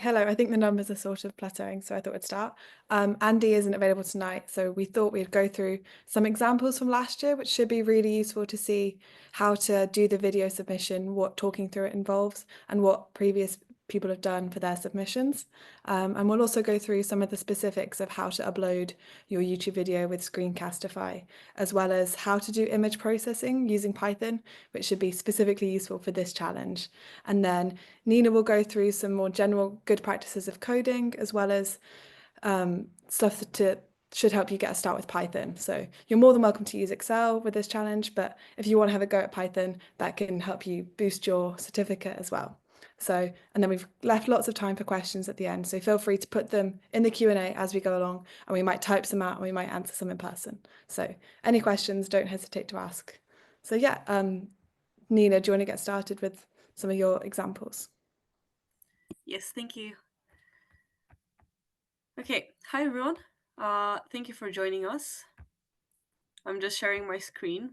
Hello, I think the numbers are sort of plateauing, so I thought I'd start. Andy isn't available tonight, so we thought we'd go through some examples from last year, which should be really useful to see how to do the video submission, what talking through it involves, and what previous people have done for their submissions. And we'll also go through some of the specifics of how to upload your YouTube video with Screencastify, as well as how to do image processing using Python, which should be specifically useful for this challenge. And then Nina will go through some more general good practices of coding, as well as stuff that should help you get a start with Python. So you're more than welcome to use Excel with this challenge, but if you want to have a go at Python, that can help you boost your certificate as well. So, and then we've left lots of time for questions at the end. So feel free to put them in the Q&A as we go along, and we might type some out and we might answer some in person. So any questions, don't hesitate to ask. So yeah, Nina, do you want to get started with some of your examples? Yes, thank you. Okay, hi everyone. Thank you for joining us. I'm just sharing my screen.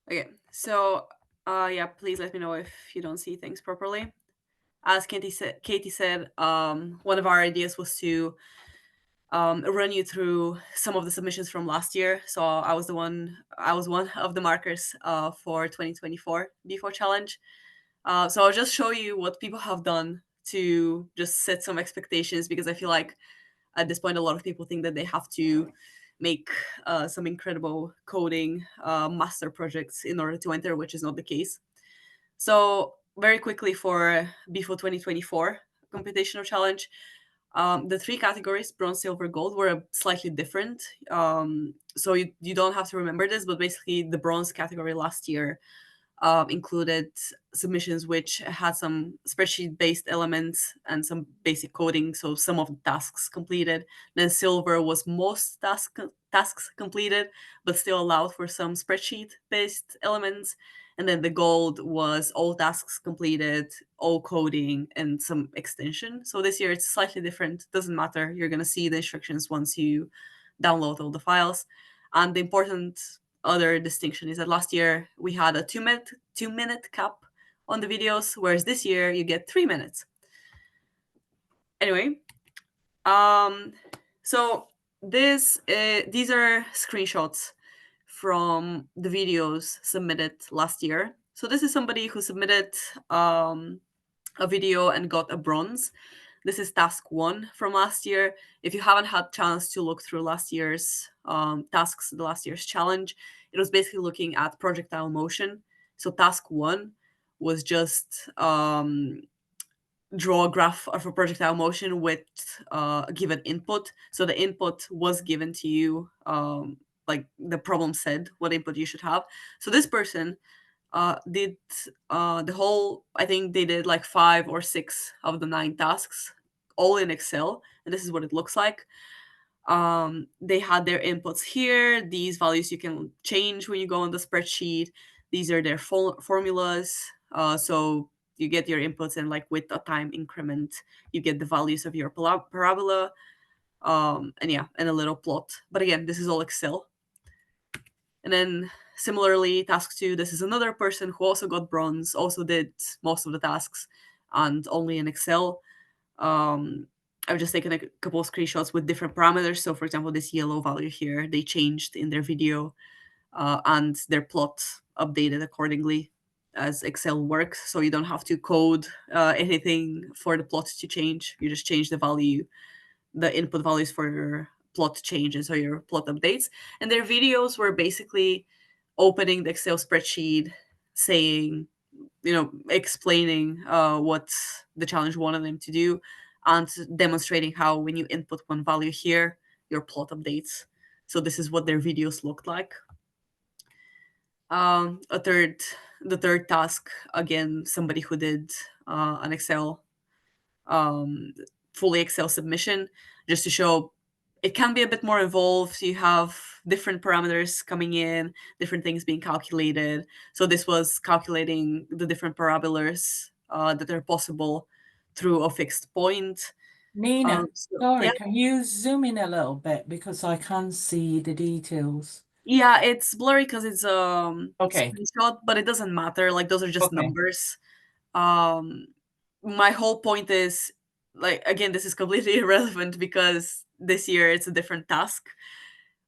Okay, so yeah, please let me know if you don't see things properly. As Katie said, one of our ideas was to run you through some of the submissions from last year. So I was one of the markers for 2024 B4 challenge. So I'll just show you what people have done to just set some expectations, because I feel like at this point a lot of people think that they have to make some incredible coding master projects in order to enter, which is not the case. So very quickly for B4 2024 computational challenge, the three categories, bronze, silver, gold, were slightly different. So you don't have to remember this, but basically the bronze category last year included submissions which had some spreadsheet based elements and some basic coding, so some of the tasks completed. Then silver was most tasks completed, but still allowed for some spreadsheet based elements. And then the gold was all tasks completed, all coding, and some extension. So this year it's slightly different. Doesn't matter. You're going to see the instructions once you download all the files. And the important other distinction is that last year we had a 2-minute cap on the videos, whereas this year you get 3 minutes. Anyway, so these are screenshots from the videos submitted last year. So this is somebody who submitted a video and got a bronze. This is task 1 from last year. If you haven't had chance to look through last year's tasks, the last year's challenge, it was basically looking at projectile motion. So task 1 was just draw a graph of a projectile motion with a given input. So the input was given to you, like the problem said what input you should have. So this person did the whole, I think they did like 5 or 6 of the 9 tasks, all in Excel, and this is what it looks like. They had their inputs here. These values you can change when you go on the spreadsheet. These are their formulas. So you get your inputs, and like with a time increment, you get the values of your parabola. And yeah, and a little plot. But again, this is all Excel. And then similarly, task 2, this is another person who also got bronze, also did most of the tasks, and only in Excel. I've just taken a couple of screenshots with different parameters. So for example, this yellow value here, they changed in their video, and their plot updated accordingly as Excel works. So you don't have to code anything for the plot to change. You just change the value, the input values for your plot changes or your plot updates. And their videos were basically opening the Excel spreadsheet, saying, explaining what the challenge wanted them to do, and demonstrating how when you input one value here, your plot updates. So this is what their videos looked like. The third task, again, somebody who did an Excel, fully Excel submission, just to show it can be a bit more involved. You have different parameters coming in, different things being calculated. So this was calculating the different parabolas that are possible through a fixed point. Nina, Yeah, sorry, can you zoom in a little bit because I can't see the details? yeah, it's blurry because it's Okay, screenshot, but it doesn't matter. Like those are just okay, numbers. My whole point is, like, again, this is completely irrelevant because this year it's a different task.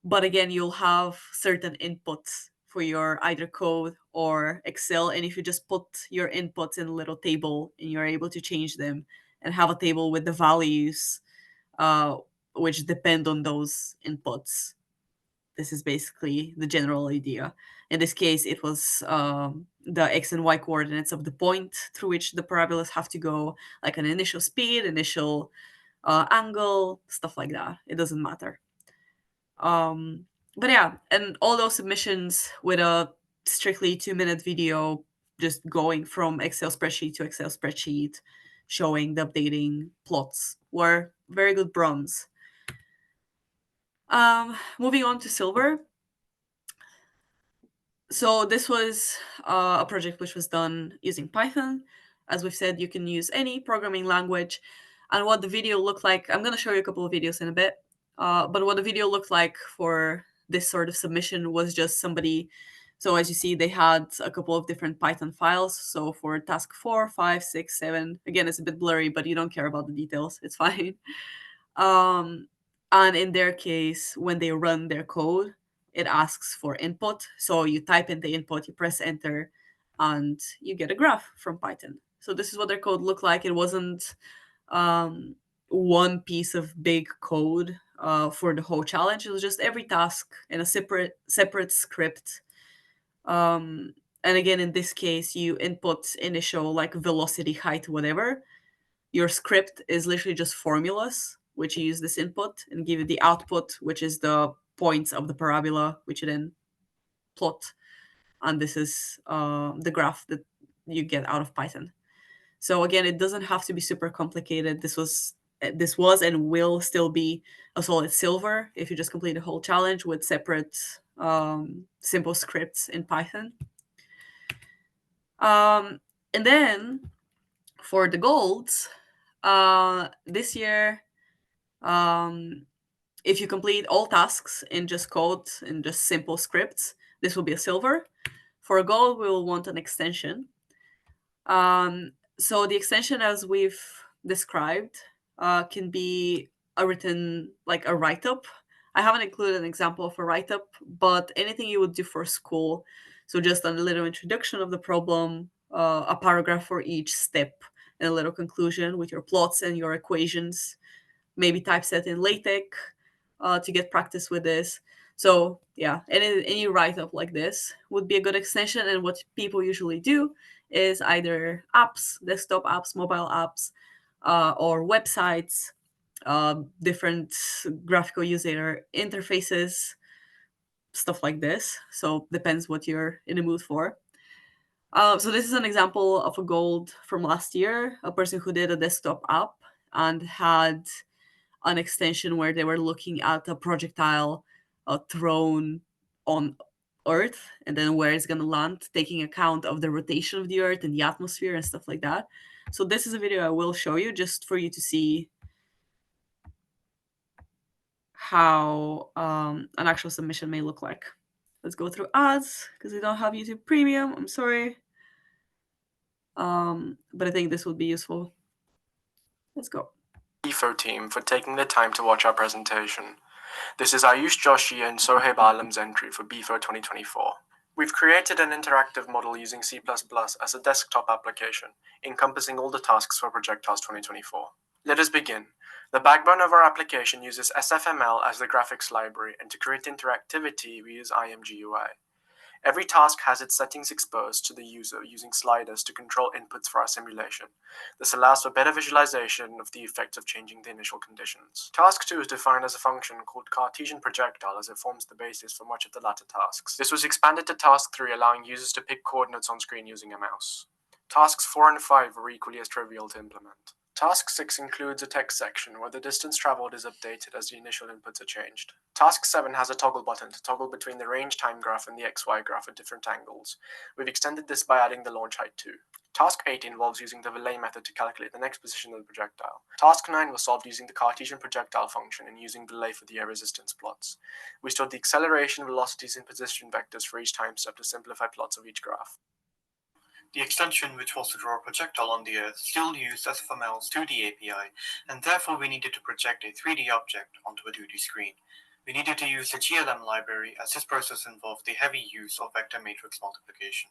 But again, you'll have certain inputs for your either code or Excel. And if you just put your inputs in a little table and you're able to change them and have a table with the values uh, which depend on those inputs, this is basically the general idea. In this case, it was the x and y coordinates of the point through which the parabolas have to go, like an initial speed, initial angle, stuff like that. It doesn't matter. But yeah, and all those submissions with a strictly 2-minute video, just going from Excel spreadsheet to Excel spreadsheet, showing the updating plots, were very good bronze. Moving on to silver. So this was a project which was done using Python. As we've said, you can use any programming language. And what the video looked like, I'm going to show you a couple of videos in a bit. But what the video looked like for this sort of submission was just somebody. So as you see, they had a couple of different Python files. So for task 4, 5, 6, 7, again, it's a bit blurry, but you don't care about the details. It's fine. And in their case, when they run their code, it asks for input. So you type in the input, you press enter, and you get a graph from Python. So this is what their code looked like. It wasn't one piece of big code for the whole challenge. It was just every task in a separate script. And again, in this case, you input initial like velocity, height, whatever. Your script is literally just formulas, which you use this input and give you the output, which is the points of the parabola, which you then plot. And this is the graph that you get out of Python. So again, it doesn't have to be super complicated. This was and will still be a solid silver if you just complete the whole challenge with separate simple scripts in Python. And then for the golds, this year, if you complete all tasks in just code, in just simple scripts, this will be a silver. For a gold, we will want an extension. So the extension, as we've described, can be a written, like a write-up. I haven't included an example of a write-up, but anything you would do for school. So just a little introduction of the problem, a paragraph for each step, and a little conclusion with your plots and your equations. Maybe typeset in LaTeX to get practice with this. So yeah, any write-up like this would be a good extension. And what people usually do is either apps, desktop apps, mobile apps, or websites, different graphical user interfaces, stuff like this. So depends what you're in the mood for. So this is an example of a gold from last year, a person who did a desktop app and had an extension where they were looking at a projectile thrown on Earth and then where it's going to land, taking account of the rotation of the Earth and the atmosphere and stuff like that. So this is a video I will show you just for you to see how an actual submission may look like. Let's go through ads because we don't have YouTube Premium. I'm sorry. But I think this would be useful. Let's go. EFO team for taking the time to watch our presentation. This is Ayush Joshi and Sohaib Alam's entry for BFO 2024. We've created an interactive model using C++ as a desktop application, encompassing all the tasks for Projectiles 2024. Let us begin. The backbone of our application uses SFML as the graphics library, and to create interactivity, we use IMGUI. Every task has its settings exposed to the user using sliders to control inputs for our simulation. This allows for better visualization of the effects of changing the initial conditions. Task 2 is defined as a function called Cartesian projectile, as it forms the basis for much of the latter tasks. This was expanded to Task 3, allowing users to pick coordinates on screen using a mouse. Tasks 4 and 5 are equally as trivial to implement. Task 6 includes a text section where the distance traveled is updated as the initial inputs are changed. Task 7 has a toggle button to toggle between the range time graph and the XY graph at different angles. We've extended this by adding the launch height too. Task 8 involves using the Velay method to calculate the next position of the projectile. Task 9 was solved using the Cartesian projectile function and using Velay for the air resistance plots. We stored the acceleration, velocities, and position vectors for each time step to simplify plots of each graph. The extension, which was to draw a projectile on the Earth, still used SFML's 2D API, and therefore we needed to project a 3D object onto a 2D screen. We needed to use the GLM library, as this process involved the heavy use of vector matrix multiplication.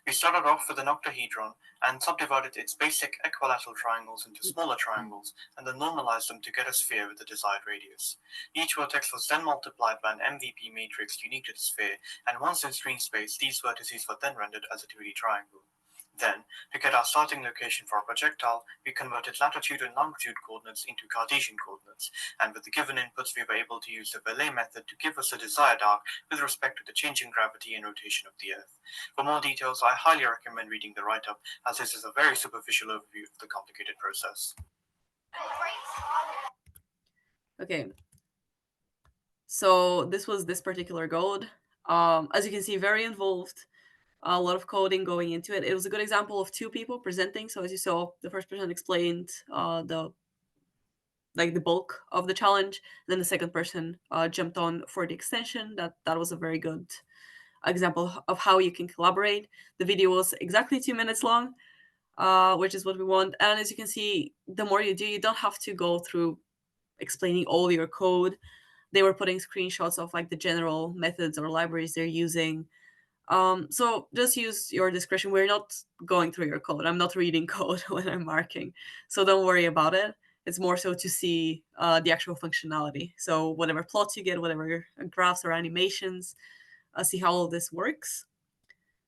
We started off with an octahedron and subdivided its basic equilateral triangles into smaller triangles, and then normalized them to get a sphere with the desired radius. Each vertex was then multiplied by an MVP matrix unique to the sphere, and once in screen space, these vertices were then rendered as a 2D triangle. Then, to get our starting location for our projectile, we converted latitude and longitude coordinates into Cartesian coordinates, and with the given inputs we were able to use the Verlet method to give us the desired arc with respect to the changing gravity and rotation of the Earth. For more details, I highly recommend reading the write-up, as this is a very superficial overview of the complicated process. Okay. So this was this particular code. As you can see, very involved. A lot of coding going into it. It was a good example of two people presenting. So as you saw, the first person explained the bulk of the challenge. Then the second person jumped on for the extension. That was a very good example of how you can collaborate. The video was exactly 2 minutes long, which is what we want. And as you can see, the more you do, you don't have to go through explaining all your code. They were putting screenshots of like the general methods or libraries they're using. So just use your discretion. We're not going through your code. I'm not reading code when I'm marking. So don't worry about it. It's more so to see the actual functionality. So whatever plots you get, whatever graphs or animations, see how all this works.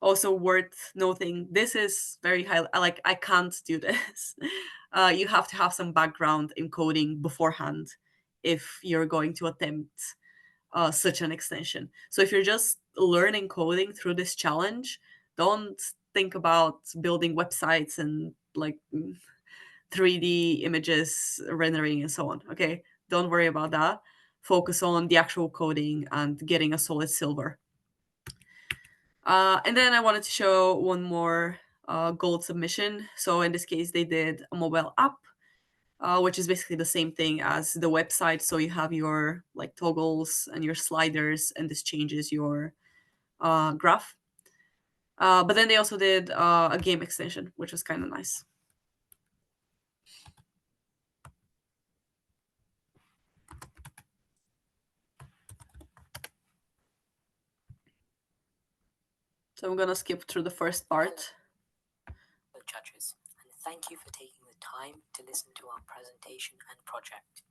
Also worth noting, this is very high. Like, I can't do this. You have to have some background in coding beforehand if you're going to attempt such an extension. So if you're just learning coding through this challenge, don't think about building websites and like 3D images rendering and so on. Okay, don't worry about that. Focus on the actual coding and getting a solid silver. And then I wanted to show one more gold submission. So in this case, they did a mobile app, which is basically the same thing as the website. So you have your like toggles and your sliders, and this changes your graph. But then they also did a game extension, which was kind of nice. So I'm gonna skip through the first part. Judges, and thank you for taking the time to listen to our presentation and project.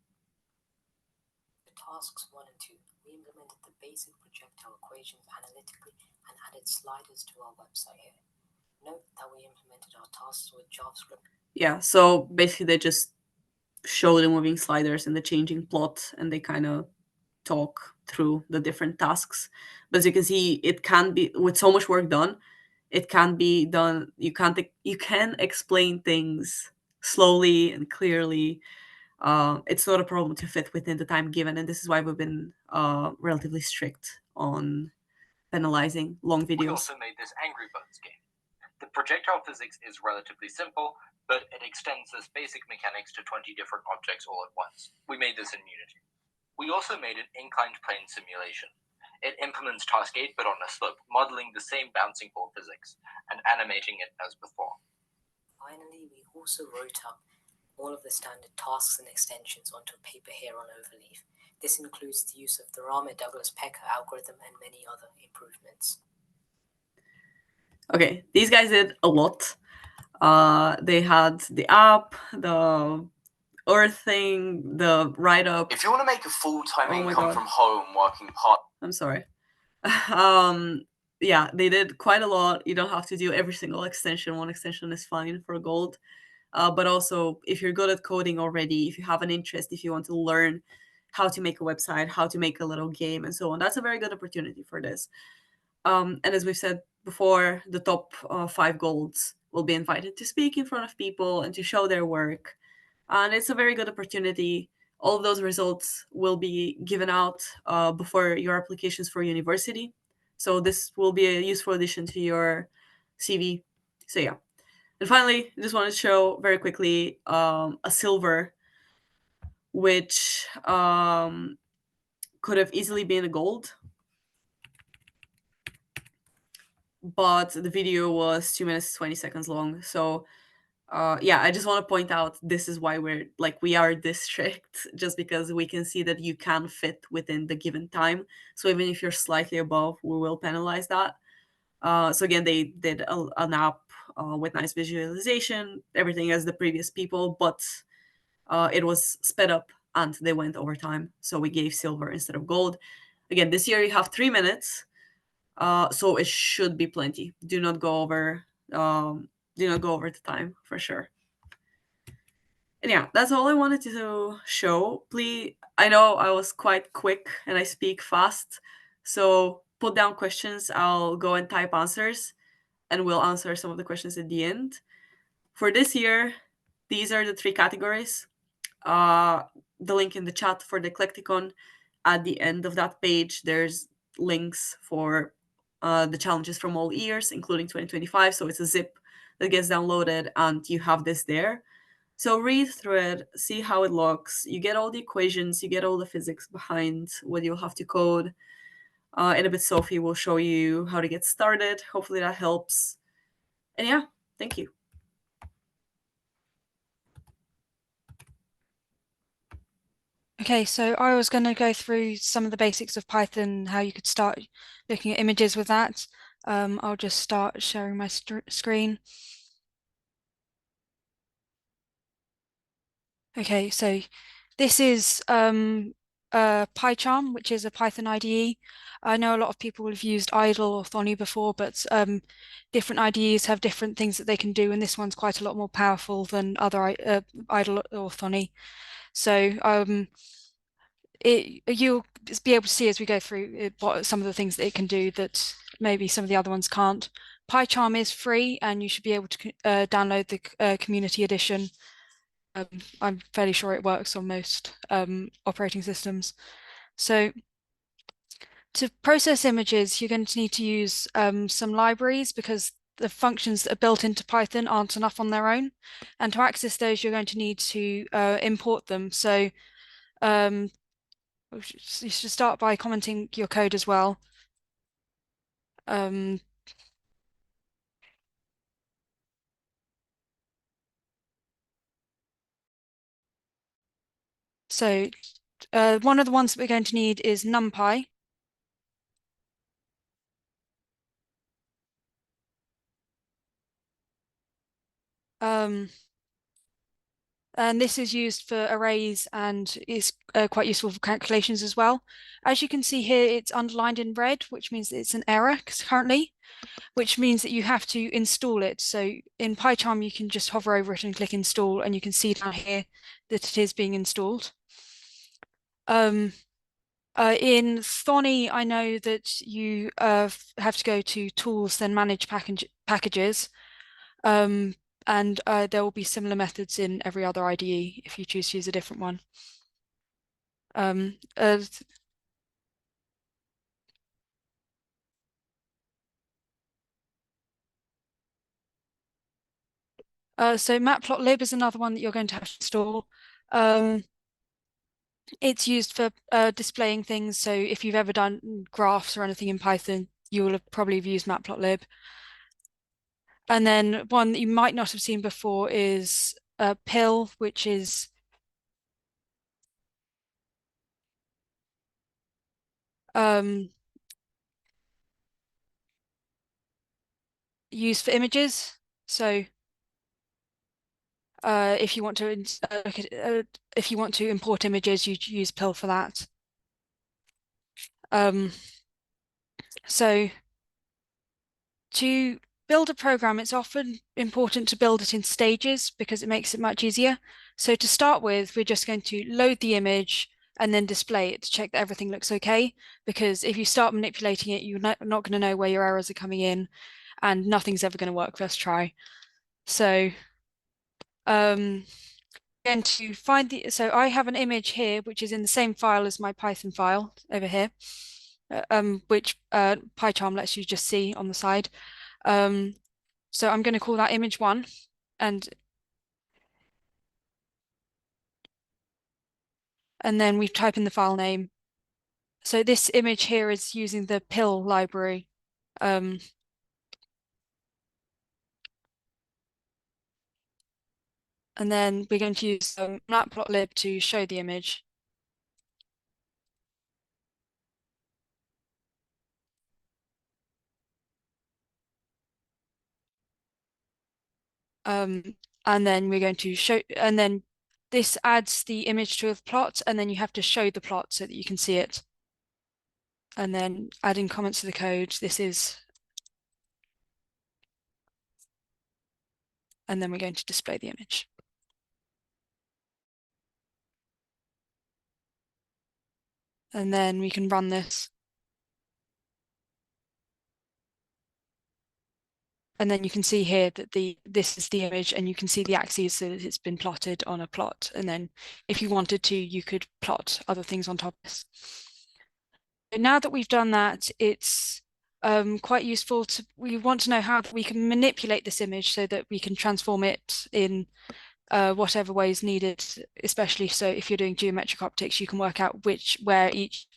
For tasks 1 and 2, we implemented the basic projectile equations analytically and added sliders to our website here. Note that we implemented our tasks with JavaScript. Yeah, so basically they just show the moving sliders and the changing plot, and they kind of talk through the different tasks. But as you can see, it can be, with so much work done, it can be done. You can explain things slowly and clearly. It's not a problem to fit within the time given, and this is why we've been relatively strict on penalizing long videos. We also made this Angry Birds game. The projectile physics is relatively simple, but it extends this basic mechanics to 20 different objects all at once. We made this in Unity. We also made an inclined plane simulation. It implements task 8 but on a slope, modeling the same bouncing ball physics and animating it as before. Finally, we also wrote up all of the standard tasks and extensions onto a paper here on Overleaf. This includes the use of the Raman-Douglas-Pecker algorithm and many other improvements. Okay, these guys did a lot. They had the app, the Earth thing, the write-up. If you want to make a full-time Oh my income God. from home working part... I'm sorry. Yeah, they did quite a lot. You don't have to do every single extension. One extension is fine for gold. But also, if you're good at coding already, if you have an interest, if you want to learn how to make a website, how to make a little game, and so on, that's a very good opportunity for this. And as we've said before, the top 5 golds will be invited to speak in front of people and to show their work. And it's a very good opportunity. All of those results will be given out before your applications for university. So this will be a useful addition to your CV. So yeah. And finally, I just wanted to show very quickly a silver, which could have easily been a gold. but the video was 2 minutes 20 seconds long. So yeah, I just want to point out this is why we are this strict, just because we can see that you can fit within the given time. So even if you're slightly above, we will penalize that. So again, they did an app with nice visualization, everything as the previous people, but it was sped up and they went over time. So we gave silver instead of gold. Again, this year you have 3 minutes, so it should be plenty. Do not go over. Do not go over the time for sure. And yeah, that's all I wanted to show. Please, I know I was quite quick and I speak fast, so put down questions. I'll go and type answers, and we'll answer some of the questions at the end. For this year, these are the 3 categories. The link in the chat for the Eclecticon. At the end of that page, there's links for the challenges from all years, including 2025. So it's a zip that gets downloaded, and you have this there. So read through it, see how it looks. You get all the equations, you get all the physics behind what you'll have to code. In a bit, Sophie will show you how to get started. Hopefully that helps. And yeah, thank you. Okay, so I was going to go through some of the basics of Python, how you could start looking at images with that. I'll just start sharing my screen. Okay, so this is PyCharm, which is a Python IDE. I know a lot of people have used Idle or Thonny before, but different IDEs have different things that they can do, and this one's quite a lot more powerful than other Idle or Thonny. So you'll be able to see as we go through what some of the things that it can do that maybe some of the other ones can't. PyCharm is free, and you should be able to download the community edition. I'm fairly sure it works on most operating systems. So to process images, you're going to need to use some libraries because the functions that are built into Python aren't enough on their own. And to access those, you're going to need to import them. So you should start by commenting your code as well. So one of the ones that we're going to need is NumPy. And this is used for arrays and is quite useful for calculations as well. As you can see here, it's underlined in red, which means it's an error currently, which means that you have to install it. So in PyCharm, you can just hover over it and click install, and you can see down here that it is being installed. In Thonny, I know that you have to go to tools, then manage packages. And there will be similar methods in every other IDE if you choose to use a different one. So matplotlib is another one that you're going to have to install. It's used for displaying things. So if you've ever done graphs or anything in Python, you will have probably used matplotlib. And then one that you might not have seen before is pill, which is used for images. So if you want to if you want to import images, you use pill for that. So to build a program, it's often important to build it in stages because it makes it much easier. So to start with, we're just going to load the image and then display it to check that everything looks okay. Because if you start manipulating it, you're not going to know where your errors are coming in, and nothing's ever going to work first try. So going to find so I have an image here which is in the same file as my Python file over here, which PyCharm lets you just see on the side. So I'm going to call that image 1, and then we type in the file name. So this image here is using the pill library. And then we're going to use matplotlib to show the image. And then we're going to show, and then this adds the image to a plot, and then you have to show the plot so that you can see it. And then adding comments to the code, this is, and then we're going to display the image. And then we can run this. And then you can see here that this is the image, and you can see the axes so that it's been plotted on a plot. And then if you wanted to, you could plot other things on top of this. Now that we've done that, it's quite useful we want to know how we can manipulate this image so that we can transform it in whatever way is needed, especially so if you're doing geometric optics, you can work out where each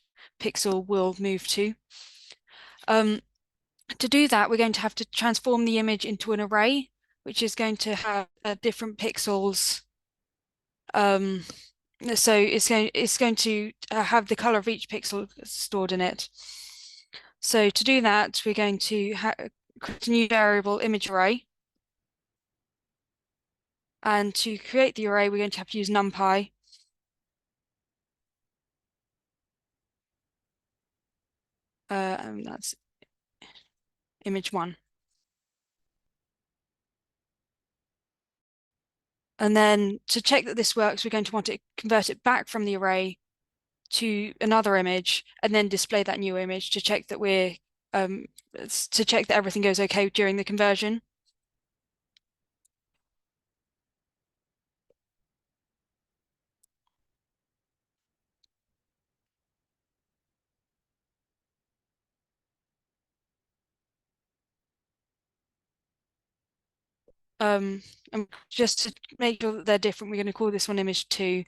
pixel will move to. To do that, we're going to have to transform the image into an array, which is going to have different pixels. So it's going to have the color of each pixel stored in it. So to do that, we're going to create a new variable image array. And to create the array, we're going to have to use NumPy. And that's image 1. And then to check that this works, we're going to want to convert it back from the array to another image and then display that new image to check that everything goes okay during the conversion. And just to make sure that they're different, we're going to call this one image 2.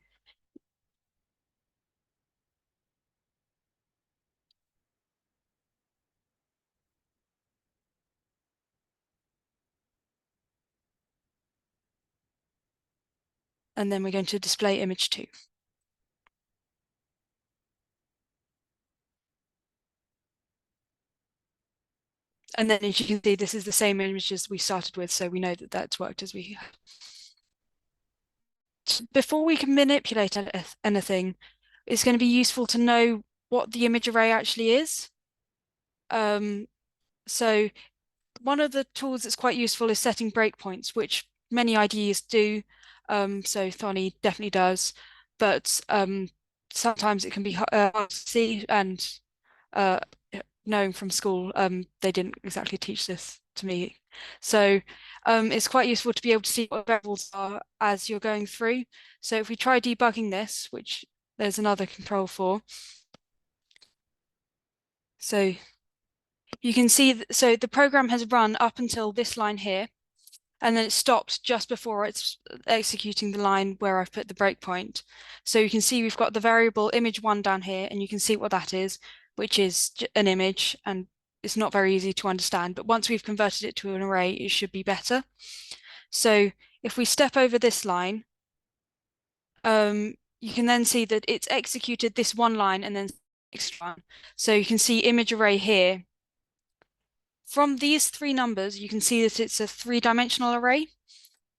And then we're going to display image 2. And then as you can see, this is the same image as we started with, so we know that that's worked as we have. Before we can manipulate anything, it's going to be useful to know what the image array actually is. So one of the tools that's quite useful is setting breakpoints, which many IDEs do. So Thonny definitely does, but sometimes it can be hard to see, and knowing from school, they didn't exactly teach this to me. So it's quite useful to be able to see what variables are as you're going through. So if we try debugging this, which there's another control for. So you can see, so the program has run up until this line here, and then it stopped just before it's executing the line where I've put the breakpoint. So you can see we've got the variable image1 down here, and you can see what that is, which is an image, and it's not very easy to understand, but once we've converted it to an array, it should be better. So if we step over this line, you can then see that it's executed this one line and then the next one. So you can see image array here. From these 3 numbers, you can see that it's a 3-dimensional array.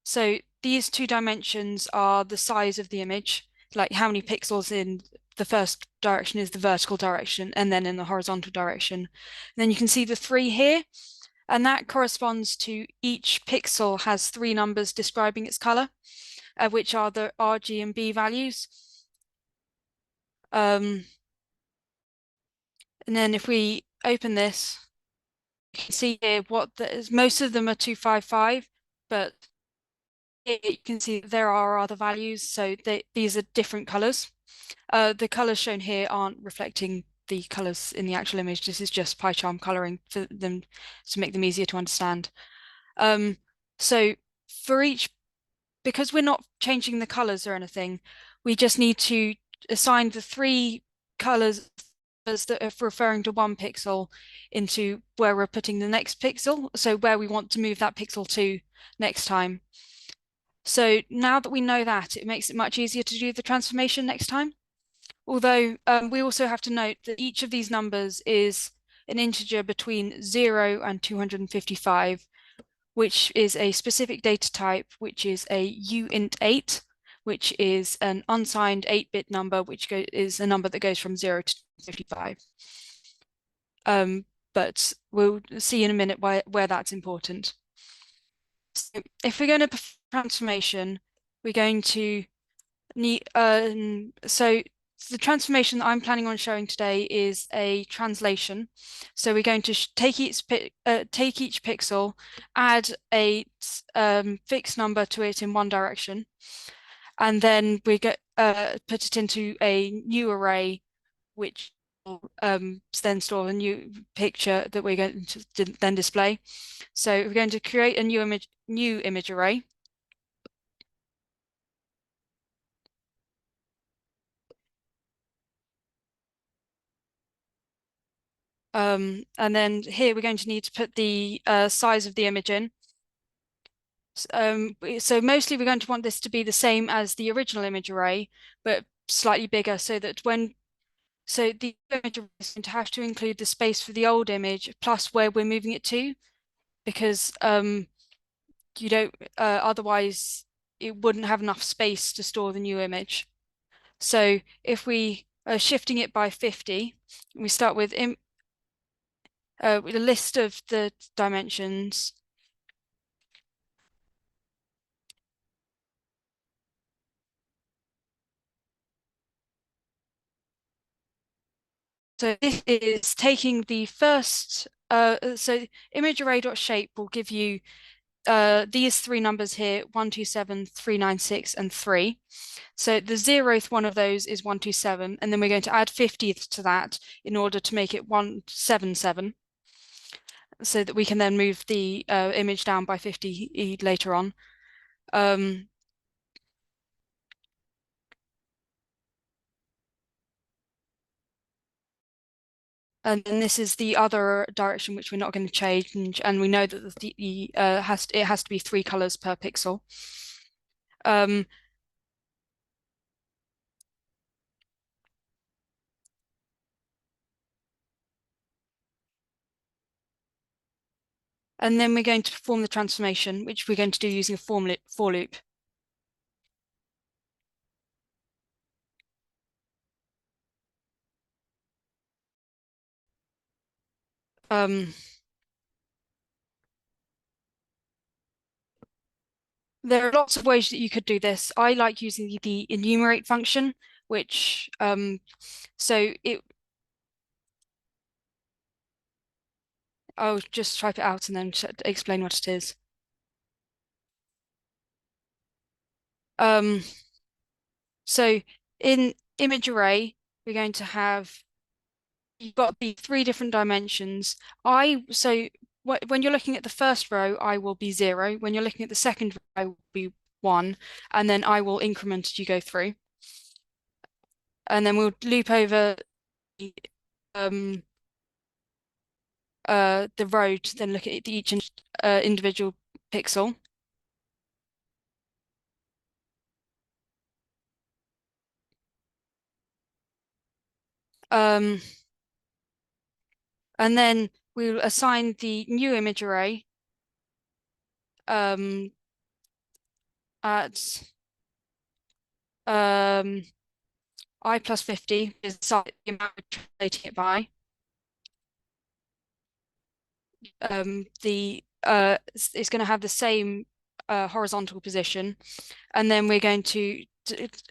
So these 2 dimensions are the size of the image, like how many pixels in the first direction is the vertical direction, and then in the horizontal direction. And then you can see the 3 here, and that corresponds to each pixel has 3 numbers describing its color, which are the R, G, and B values. And then if we open this, you can see here most of them are 255, but you can see there are other values, so these are different colors. The colors shown here aren't reflecting the colors in the actual image. This is just PyCharm coloring for them to make them easier to understand. So for because we're not changing the colors or anything, we just need to assign the 3 colors that are referring to 1 pixel into where we're putting the next pixel, so where we want to move that pixel to next time. So now that we know that, it makes it much easier to do the transformation next time. Although we also have to note that each of these numbers is an integer between 0 and 255, which is a specific data type, which is a uint8, which is an unsigned 8-bit number, which is a number that goes from 0 to 55. But we'll see in a minute where that's important. So if we're going to perform transformation, we're going to need, so the transformation that I'm planning on showing today is a translation. So we're going to take each pixel, add a fixed number to it in one direction, and then we put it into a new array, which will then store a new picture that we're going to then display. So we're going to create a new image array. And then here we're going to need to put the size of the image in. So mostly we're going to want this to be the same as the original image array, but slightly bigger, so that so the image array is going to have to include the space for the old image plus where we're moving it to, because you don't otherwise it wouldn't have enough space to store the new image. So if we are shifting it by 50, we start with a list of the dimensions. So this is taking the first, so image array.shape will give you these three numbers here, 127, 396, and 3. So the 0th one of those is 127, and then we're going to add 50th to that in order to make it 177, so that we can then move the image down by 50 later on. And then this is the other direction which we're not going to change, and we know that it has to be 3 colors per pixel. And then we're going to perform the transformation, which we're going to do using a for loop. There are lots of ways that you could do this. I like using the enumerate function, which so I'll just type it out and then explain what it is. So in image array, we're going to have, you've got the 3 different dimensions. So when you're looking at the first row, I will be 0. When you're looking at the second row, I will be 1, and then I will increment as you go through. And then we'll loop over the row to then look at each individual pixel. And then we'll assign the new image array at I plus 50 is the amount we're translating it by. It's going to have the same horizontal position, and then we're going to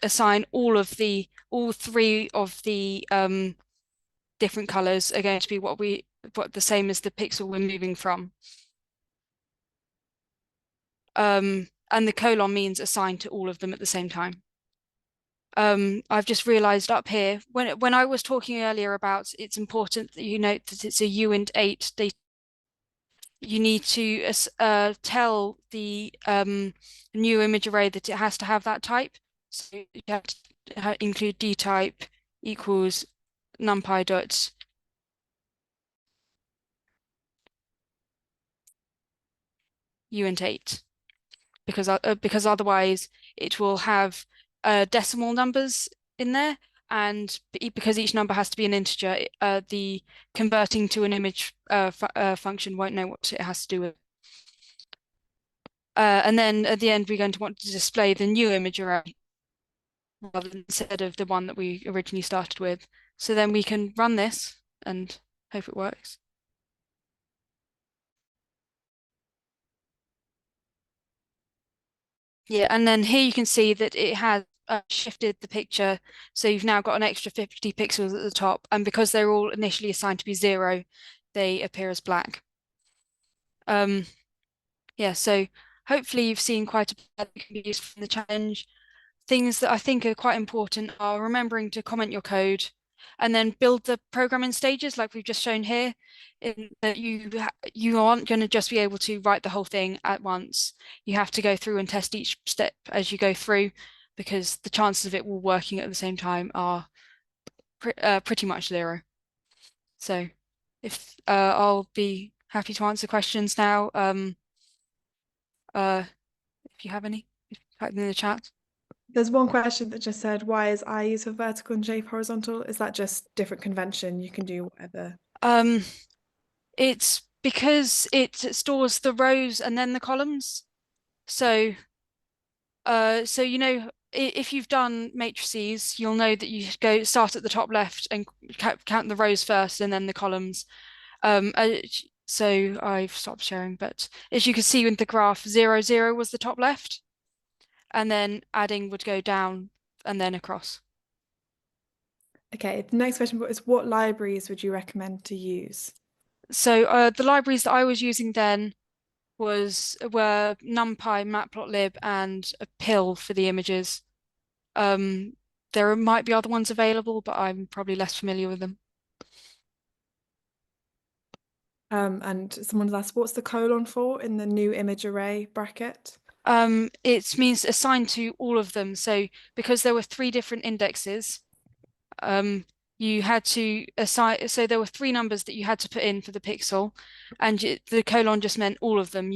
assign all 3 of the different colors are going to be what the same as the pixel we're moving from. And the colon means assigned to all of them at the same time. I've just realized up here, when I was talking earlier about it's important that you note that it's a uint8 data, you need to tell the new image array that it has to have that type. So you have to include dtype equals numpy dot uint8, because otherwise it will have decimal numbers in there, and because each number has to be an integer, the converting to an image function won't know what it has to do with. And then at the end, we're going to want to display the new image array rather than instead of the one that we originally started with. So then we can run this and hope it works. Yeah, and then here you can see that it has shifted the picture. So you've now got an extra 50 pixels at the top. And because they're all initially assigned to be 0, they appear as black. Yeah, so hopefully you've seen quite a bit that can be used from the challenge. Things that I think are quite important are remembering to comment your code and then build the program in stages like we've just shown here, in that you aren't going to just be able to write the whole thing at once. You have to go through and test each step as you go through, because the chances of it all working at the same time are pretty much 0. So if I'll be happy to answer questions now. If you have any, type them in the chat. There's one question that just said, why is I used for vertical and J for horizontal? Is that just different convention? You can do whatever. It's because it stores the rows and then the columns. So you know, if you've done matrices, you'll know that you start at the top left and count the rows first and then the columns. So I've stopped sharing, but as you can see with the graph, 0, 0 was the top left, and then adding would go down and then across. Okay, the next question is, what libraries would you recommend to use? So the libraries that I was using then were NumPy, Matplotlib, and a pill for the images. There might be other ones available, but I'm probably less familiar with them. And someone's asked, what's the colon for in the new image array bracket? It means assigned to all of them. So because there were 3 different indexes, you had to assign, so there were 3 numbers that you had to put in for the pixel, and the colon just meant all of them.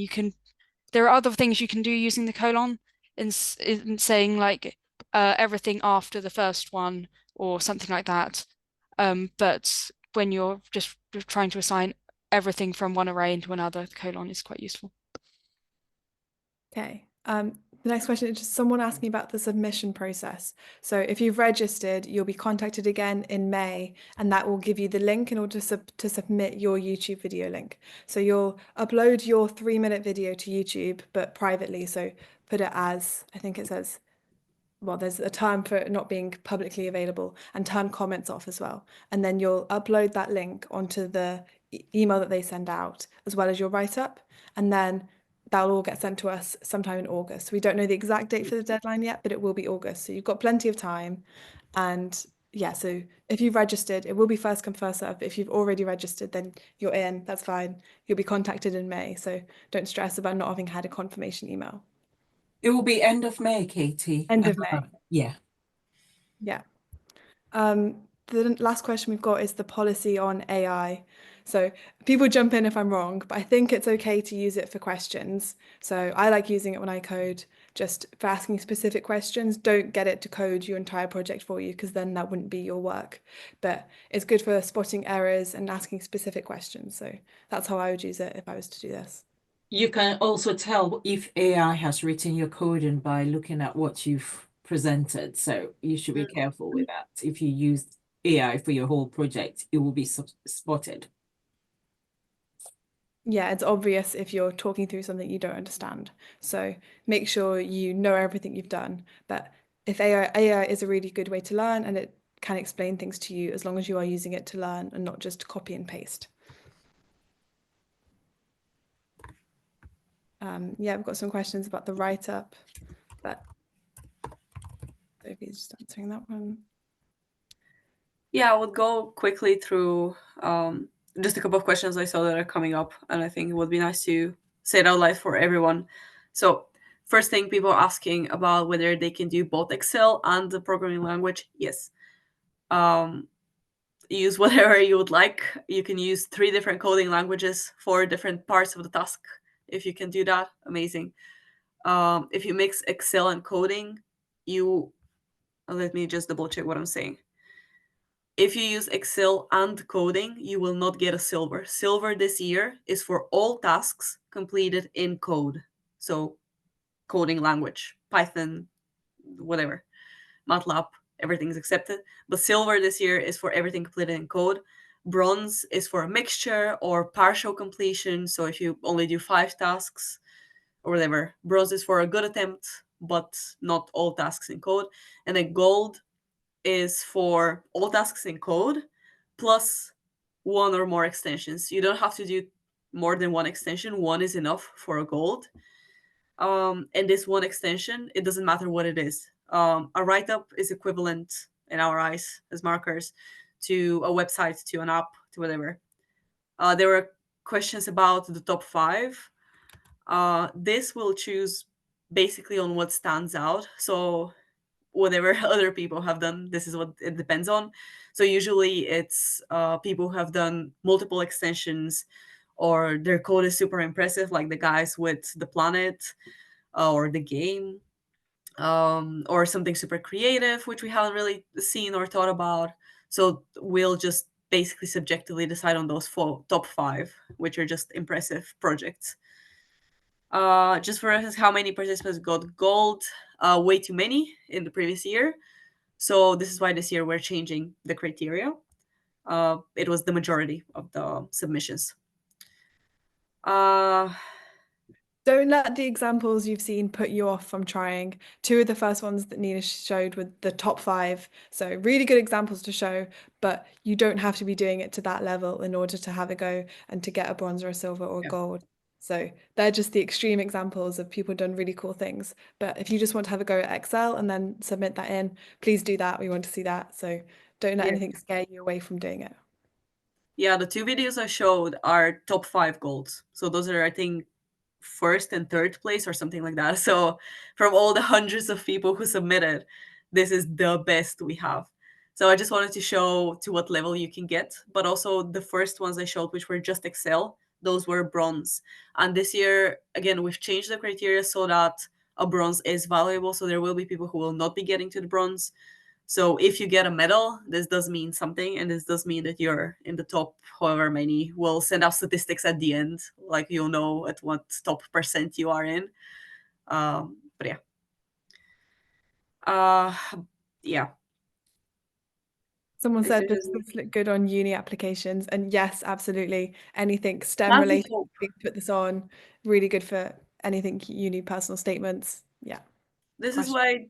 There are other things you can do using the colon in saying like everything after the first one or something like that. But when you're just trying to assign everything from one array into another, the colon is quite useful. Okay. The next question is just someone asking about the submission process. So if you've registered, you'll be contacted again in May, and that will give you the link in order to submit your YouTube video link. So you'll upload your 3-minute video to YouTube, but privately. So put it as, I think it says, well, there's a term for it not being publicly available, and turn comments off as well. And then you'll upload that link onto the email that they send out, as well as your write-up. And then that'll all get sent to us sometime in August. We don't know the exact date for the deadline yet, but it will be August. So you've got plenty of time. And yeah, so if you've registered, it will be first come, first serve. But if you've already registered, then you're in, that's fine. You'll be contacted in May. So don't stress about not having had a confirmation email. It will be end of May, Katie. End of May. Yeah. Yeah. The last question we've got is the policy on AI. So people jump in if I'm wrong, but I think it's okay to use it for questions. So I like using it when I code, just for asking specific questions. Don't get it to code your entire project for you, because then that wouldn't be your work. But it's good for spotting errors and asking specific questions. So that's how I would use it if I was to do this. You can also tell if AI has written your coding by looking at what you've presented. So you should be careful with that. If you use AI for your whole project, it will be spotted. Yeah, it's obvious if you're talking through something you don't understand. So make sure you know everything you've done. But if AI is a really good way to learn, and it can explain things to you as long as you are using it to learn and not just copy and paste. Yeah, I've got some questions about the write-up, but Sophie's just answering that one. Yeah, I would go quickly through just a couple of questions I saw that are coming up, and I think it would be nice to say it out loud for everyone. So first thing, people are asking about whether they can do both Excel and the programming language. Yes. Use whatever you would like. You can use 3 different coding languages for different parts of the task. If you can do that, amazing. If you mix Excel and coding, let me just double check what I'm saying. If you use Excel and coding, you will not get a silver. Silver this year is for all tasks completed in code. So coding language, Python, whatever, MATLAB, everything's accepted. But silver this year is for everything completed in code. Bronze is for a mixture or partial completion. So if you only do 5 tasks or whatever, bronze is for a good attempt, but not all tasks in code. And then gold is for all tasks in code plus one or more extensions. You don't have to do more than one extension. One is enough for a gold. And this one extension, it doesn't matter what it is. A write-up is equivalent in our eyes as markers to a website, to an app, to whatever. There were questions about the top 5. This will choose basically on what stands out. So whatever other people have done, this is what it depends on. So usually it's people who have done multiple extensions, or their code is super impressive, like the guys with the planet or the game, or something super creative, which we haven't really seen or thought about. So we'll just basically subjectively decide on those top 5, which are just impressive projects. Just for instance, how many participants got gold? Way too many in the previous year. So this is why this year we're changing the criteria. It was the majority of the submissions. Don't let the examples you've seen put you off from trying. 2 of the first ones that Nina showed were the top 5. So really good examples to show, but you don't have to be doing it to that level in order to have a go and to get a bronze or a silver or a gold. So they're just the extreme examples of people done really cool things. But if you just want to have a go at Excel and then submit that in, please do that. We want to see that. So don't let anything scare you away from doing it. Yeah, the 2 videos I showed are top 5 golds. So those are, I think, first and third place or something like that. So from all the hundreds of people who submitted, this is the best we have. So I just wanted to show to what level you can get, but also the first ones I showed, which were just Excel, those were bronze. And this year, again, we've changed the criteria so that a bronze is valuable. So there will be people who will not be getting to the bronze. So if you get a medal, this does mean something, and this does mean that you're in the top however many. We'll send out statistics at the end, like you'll know at what top percent you are in. But yeah. Yeah. Someone said, This does is- this look good on uni applications? And yes, absolutely. Anything STEM That's the related, hope. please put this on. Really good for anything uni personal statements. Yeah. This is why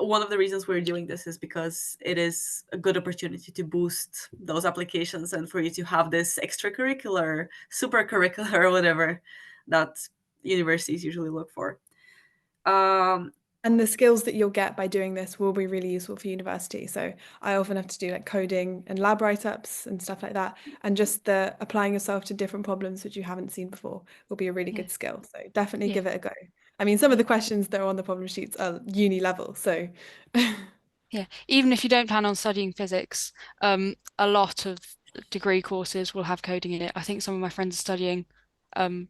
one of the reasons we're doing this is because it is a good opportunity to boost those applications and for you to have this extracurricular, super curricular, or whatever that universities usually look for. And the skills that you'll get by doing this will be really useful for university. So I often have to do like coding and lab write-ups and stuff like that. And just the applying yourself to different problems which you haven't seen before will be a really good skill. So definitely give it a go. I mean, some of the questions that are on the problem sheets are uni level. So Yeah, even if you don't plan on studying physics, a lot of degree courses will have coding in it. I think some of my friends are studying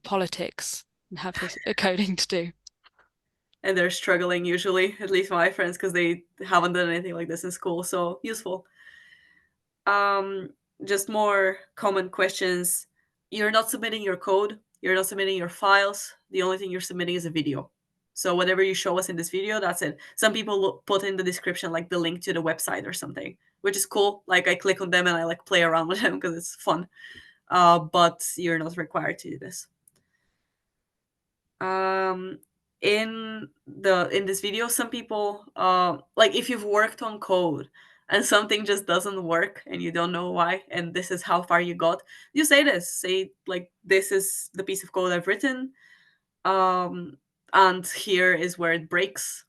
politics and have coding to do. And they're struggling usually, at least my friends, because they haven't done anything like this in school. So useful. Just more common questions. You're not submitting your code. You're not submitting your files. The only thing you're submitting is a video. So whatever you show us in this video, that's it. Some people put in the description like the link to the website or something, which is cool. Like I click on them and I like play around with them because it's fun. But you're not required to do this. In this video, some people like if you've worked on code and something just doesn't work and you don't know why, and this is how far you got, you say like, this is the piece of code I've written, and here is where it breaks,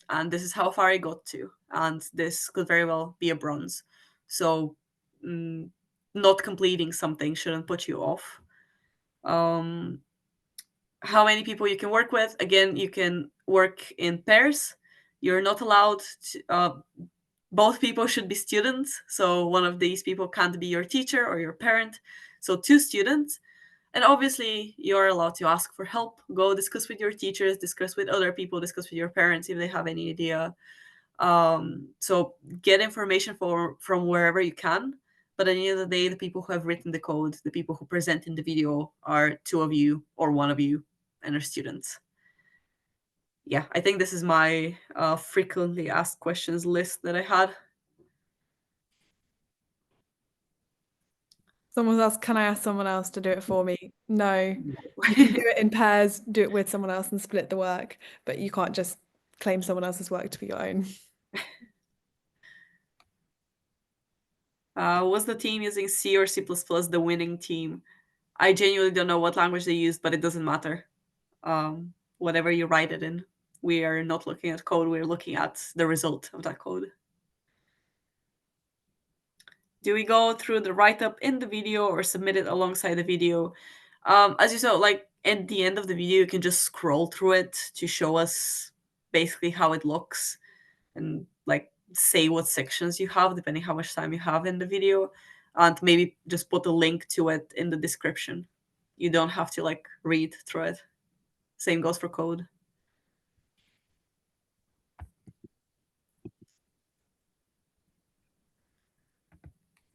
and this is how far I got to, and this could very well be a bronze. So not completing something shouldn't put you off. How many people you can work with? Again, you can work in pairs. You're not allowed to, both people should be students. So one of these people can't be your teacher or your parent. So 2 students. And obviously, you're allowed to ask for help. Go discuss with your teachers, discuss with other people, discuss with your parents if they have any idea. So get information from wherever you can. But at the end of the day, the people who have written the code, the people who present in the video are two of you or one of you and are students. Yeah, I think this is my frequently asked questions list that I had. Someone else, can I ask someone else to do it for me? No. You can do it in pairs, do it with someone else and split the work, but you can't just claim someone else's work to be your own. Was the team using C or C++ the winning team? I genuinely don't know what language they used, but it doesn't matter. Whatever you write it in, we are not looking at code, we're looking at the result of that code. Do we go through the write-up in the video or submit it alongside the video? As you saw, like at the end of the video, you can just scroll through it to show us basically how it looks and like say what sections you have depending how much time you have in the video, and maybe just put a link to it in the description. You don't have to like read through it. Same goes for code.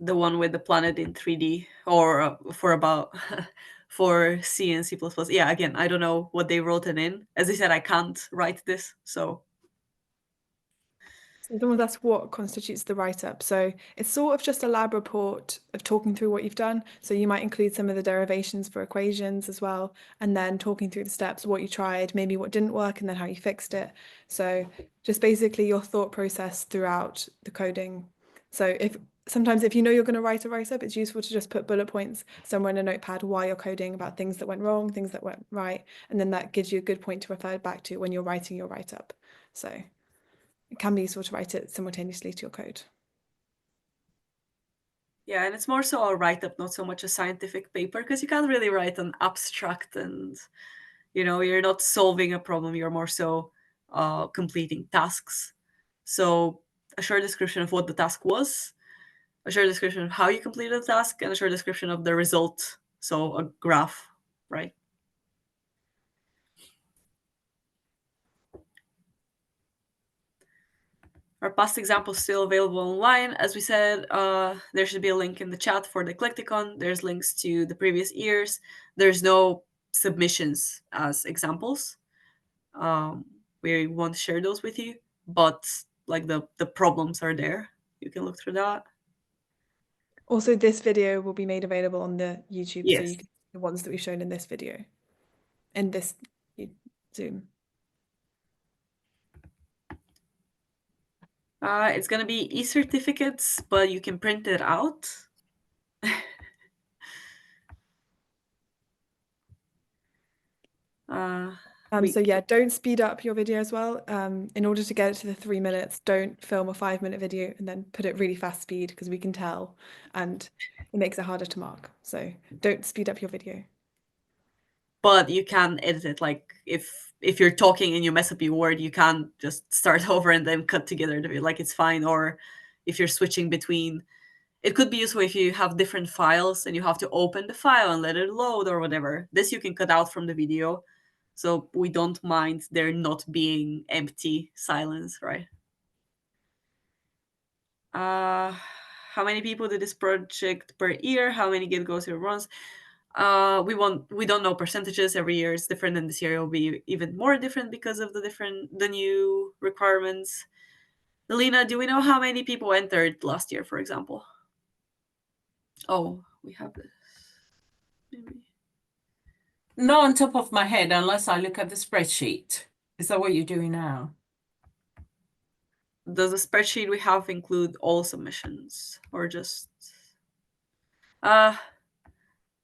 The one with the planet in 3D, or for about for C and C++. Yeah, again, I don't know what they wrote it in. As I said, I can't write this, so So someone's asked what constitutes the write-up. So it's sort of just a lab report of talking through what you've done. So you might include some of the derivations for equations as well, and then talking through the steps, what you tried, maybe what didn't work, and then how you fixed it. So just basically your thought process throughout the coding. So sometimes if you know you're going to write a write-up, it's useful to just put bullet points somewhere in a notepad while you're coding about things that went wrong, things that went right, and then that gives you a good point to refer back to when you're writing your write-up. So it can be useful to write it simultaneously to your code. yeah, and it's more so a write-up, not so much a scientific paper, because you can't really write an abstract and, you're not solving a problem, you're more so completing tasks. So a short description of what the task was, a short description of how you completed the task, and a short description of the result. So a graph, right? Are past examples still available online? As we said, there should be a link in the chat for the Eclecticon. There's links to the previous years. There's no submissions as examples. We won't share those with you, but like the problems are there. You can look through that. Also, this video will be made available on the YouTube, so Yes. you can see the ones that we've shown in this video, in this Zoom. It's gonna be e-certificates, but you can print it out. So yeah, don't speed up your video as well. In order to get it to the 3 minutes, don't film a 5-minute video and then put it really fast speed, because we can tell and it makes it harder to mark. So don't speed up your video. But you can edit it. Like if you're talking and you mess up your word, you can just start over and then cut together the video. Like it's fine. Or if you're switching between, it could be useful if you have different files and you have to open the file and let it load or whatever. This you can cut out from the video, so we don't mind there not being empty silence, right? How many people do this project per year? How many Git goes through runs? We don't know percentages. Every year is different, and this year will be even more different because of the new requirements. Alina, do we know how many people entered last year, for example? Oh, we have this. Maybe. Not on top of my head, unless I look at the spreadsheet. Is that what you're doing now? Does the spreadsheet we have include all submissions or just a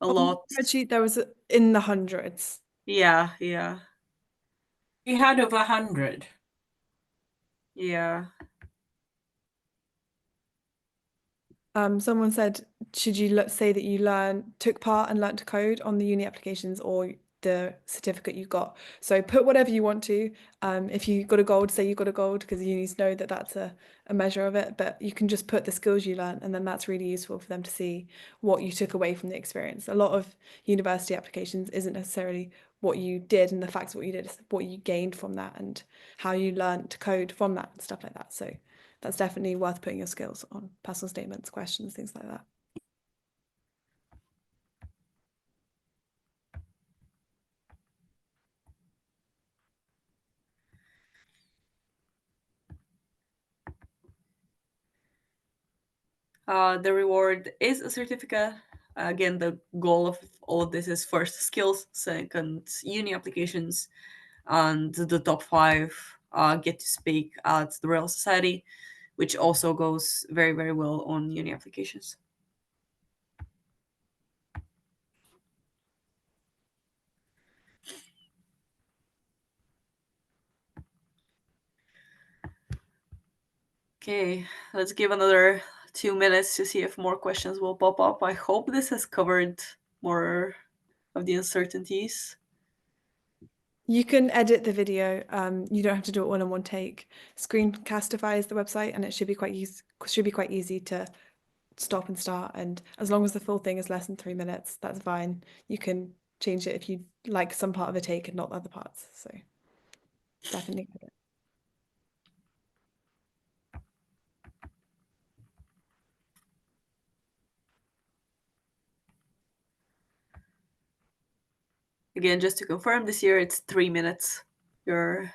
lot? Spreadsheet, there was in the hundreds. Yeah. We had over 100. Yeah. Someone said, should you say that you took part and learned to code on the uni applications, or the certificate you got. So put whatever you want to. If you got a gold, say you got a gold, because you need to know that that's a measure of it. But you can just put the skills you learned, and then that's really useful for them to see what you took away from the experience. A lot of university applications isn't necessarily what you did and the facts of what you did, it's what you gained from that and how you learned to code from that and stuff like that. So that's definitely worth putting your skills on personal statements, questions, things like that. The reward is a certificate. Again, the goal of all of this is first skills, second uni applications, and the top 5 get to speak at the Royal Society, which also goes very, very well on uni applications. Okay, let's give another 2 minutes to see if more questions will pop up. I hope this has covered more of the uncertainties. You can edit the video. You don't have to do it all in one take. Screencastify is the website, and it should be quite easy to stop and start. And as long as the full thing is less than 3 minutes, that's fine. You can change it if you like some part of a take and not other parts. So definitely edit. Again, just to confirm, this year it's 3 minutes, your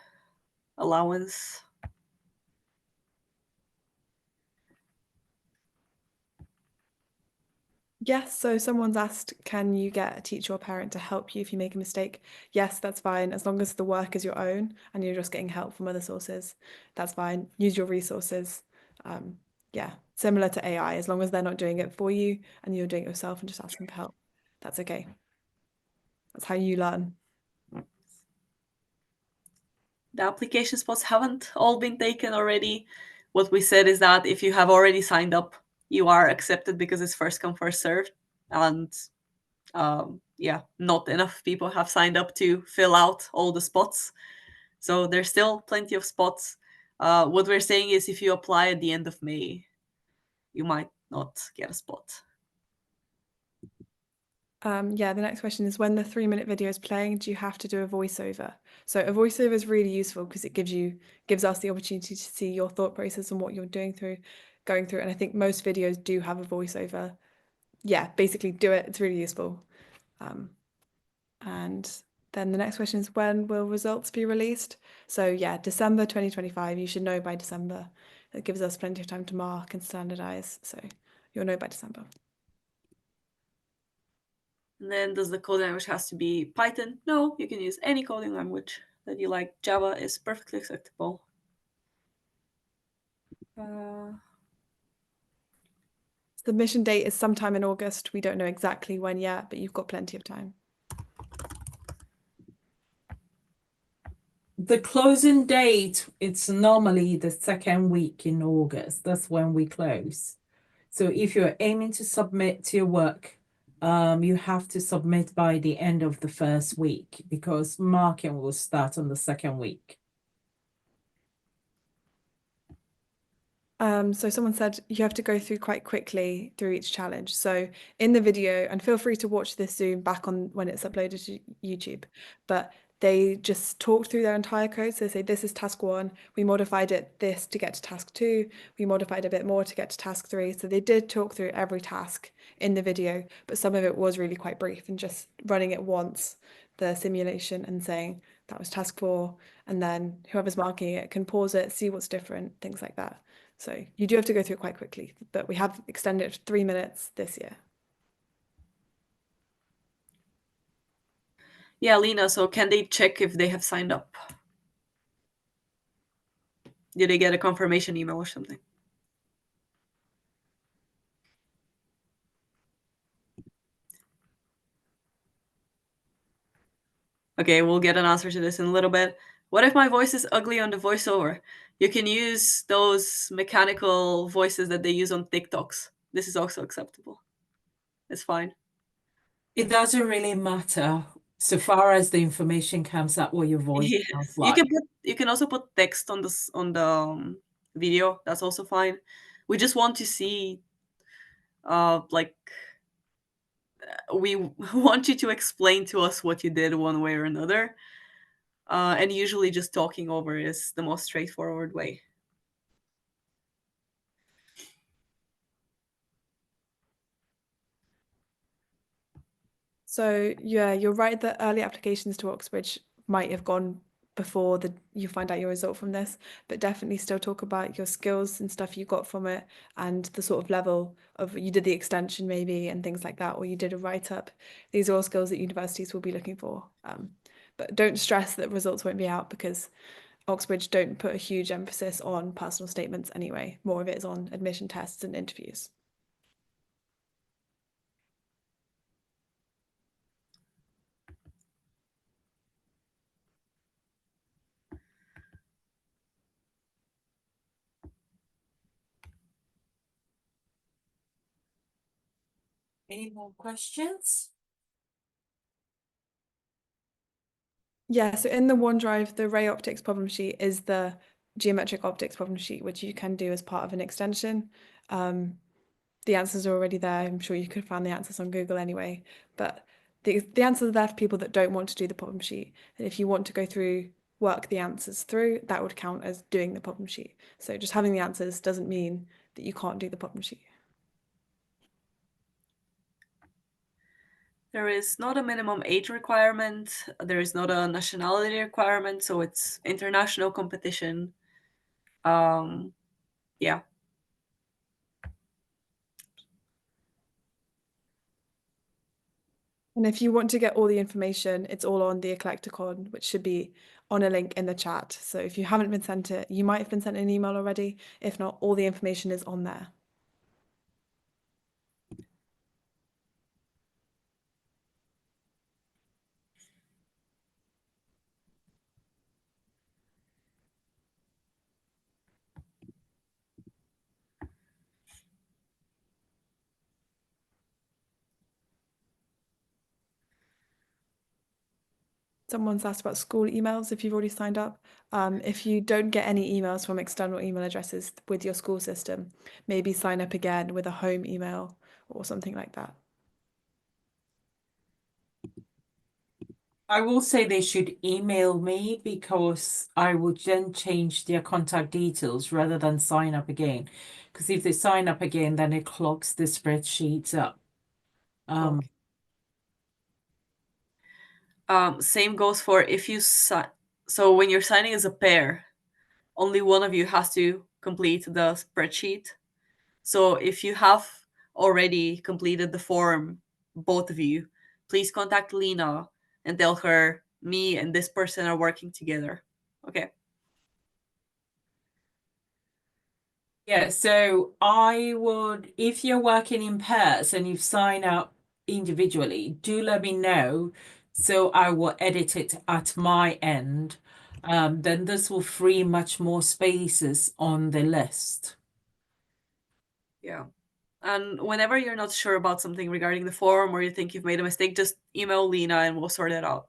allowance. Yes, so someone's asked, can you get a teacher or parent to help you if you make a mistake? Yes, that's fine. As long as the work is your own and you're just getting help from other sources, that's fine. Use your resources. Yeah, similar to AI, as long as they're not doing it for you and you're doing it yourself and just asking for help, that's okay. That's how you learn. The application spots haven't all been taken already. What we said is that if you have already signed up, you are accepted because it's first come, first served. And yeah, not enough people have signed up to fill out all the spots. So there's still plenty of spots. What we're saying is if you apply at the end of May, you might not get a spot. Yeah, the next question is, when the 3-minute video is playing, do you have to do a voiceover? So a voiceover is really useful because it gives us the opportunity to see your thought process and what you're going through. And I think most videos do have a voiceover. Yeah, basically do it. It's really useful. And then the next question is, when will results be released? So yeah, December 2025. You should know by December. It gives us plenty of time to mark and standardize. So you'll know by December. And then does the coding language has to be Python? No, you can use any coding language that you like. Java is perfectly acceptable. Submission date is sometime in August. We don't know exactly when yet, but you've got plenty of time. The closing date, it's normally the second week in August. That's when we close. So if you're aiming to submit your work, you have to submit by the end of the first week because marking will start on the second week. So someone said you have to go through quite quickly through each challenge. So in the video, and feel free to watch this Zoom back on when it's uploaded to YouTube, but they just talk through their entire code. So they say, this is task 1. We modified this to get to task 2. We modified a bit more to get to task 3. So they did talk through every task in the video, but some of it was really quite brief and just running it once, the simulation, and saying that was task 4. And then whoever's marking it can pause it, see what's different, things like that. So you do have to go through it quite quickly, but we have extended it to 3 minutes this year. Yeah, Lena, so can they check if they have signed up? Did they get a confirmation email or something? Okay, we'll get an answer to this in a little bit. What if my voice is ugly on the voiceover? You can use those mechanical voices that they use on TikToks. This is also acceptable. It's fine. It doesn't really matter so far as the information comes out what your voice Yes. sounds like. You can also put text on the video. That's also fine. We just want to see like we want you to explain to us what you did one way or another. And usually just talking over is the most straightforward way. So yeah, you're right that early applications to Oxbridge might have gone before you find out your result from this, but definitely still talk about your skills and stuff you got from it and the sort of level of you did the extension maybe and things like that, or you did a write-up. These are all skills that universities will be looking for. But don't stress that results won't be out because Oxbridge don't put a huge emphasis on personal statements anyway. More of it is on admission tests and interviews. Any more questions? Yeah, so in the OneDrive, the ray optics problem sheet is the geometric optics problem sheet, which you can do as part of an extension. The answers are already there. I'm sure you could find the answers on Google anyway, but the answers are there for people that don't want to do the problem sheet. And if you want to go through, work the answers through, that would count as doing the problem sheet. So just having the answers doesn't mean that you can't do the problem sheet. There is not a minimum age requirement. There is not a nationality requirement, so it's international competition. Yeah. And if you want to get all the information, it's all on the Eclecticon, which should be on a link in the chat. So if you haven't been sent it, you might have been sent an email already. If not, all the information is on there. Someone's asked about school emails if you've already signed up. If you don't get any emails from external email addresses with your school system, maybe sign up again with a home email or something like that. I will say they should email me because I would then change their contact details rather than sign up again. Because if they sign up again, then it clogs the spreadsheets up. Okay. Same goes for if you so when you're signing as a pair, only one of you has to complete the spreadsheet. So if you have already completed the form, both of you, please contact Lena and tell her me and this person are working together. Okay. Yeah, so I would, if you're working in pairs and you've signed up individually, do let me know. So I will edit it at my end. Then this will free much more spaces on the list. Yeah. And whenever you're not sure about something regarding the form or you think you've made a mistake, just email Lena and we'll sort it out.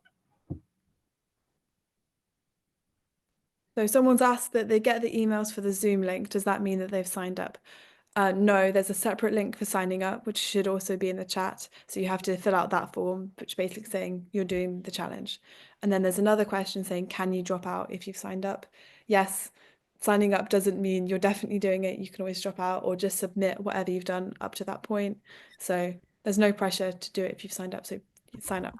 So someone's asked that they get the emails for the Zoom link. Does that mean that they've signed up? No, there's a separate link for signing up, which should also be in the chat. So you have to fill out that form, which basically saying you're doing the challenge. And then there's another question saying, can you drop out if you've signed up? Yes, signing up doesn't mean you're definitely doing it. You can always drop out or just submit whatever you've done up to that point. So there's no pressure to do it if you've signed up. So sign up.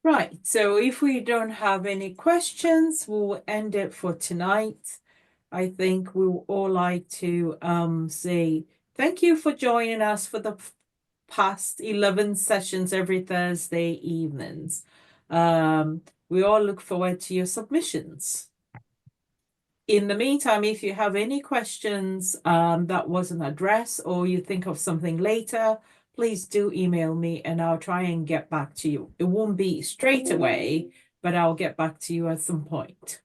Right, so if we don't have any questions, we'll end it for tonight. I think we would all like to say thank you for joining us for the past 11 sessions every Thursday evenings. We all look forward to your submissions. In the meantime, if you have any questions that wasn't addressed or you think of something later, please do email me and I'll try and get back to you. It won't be straight away, but I'll get back to you at some point.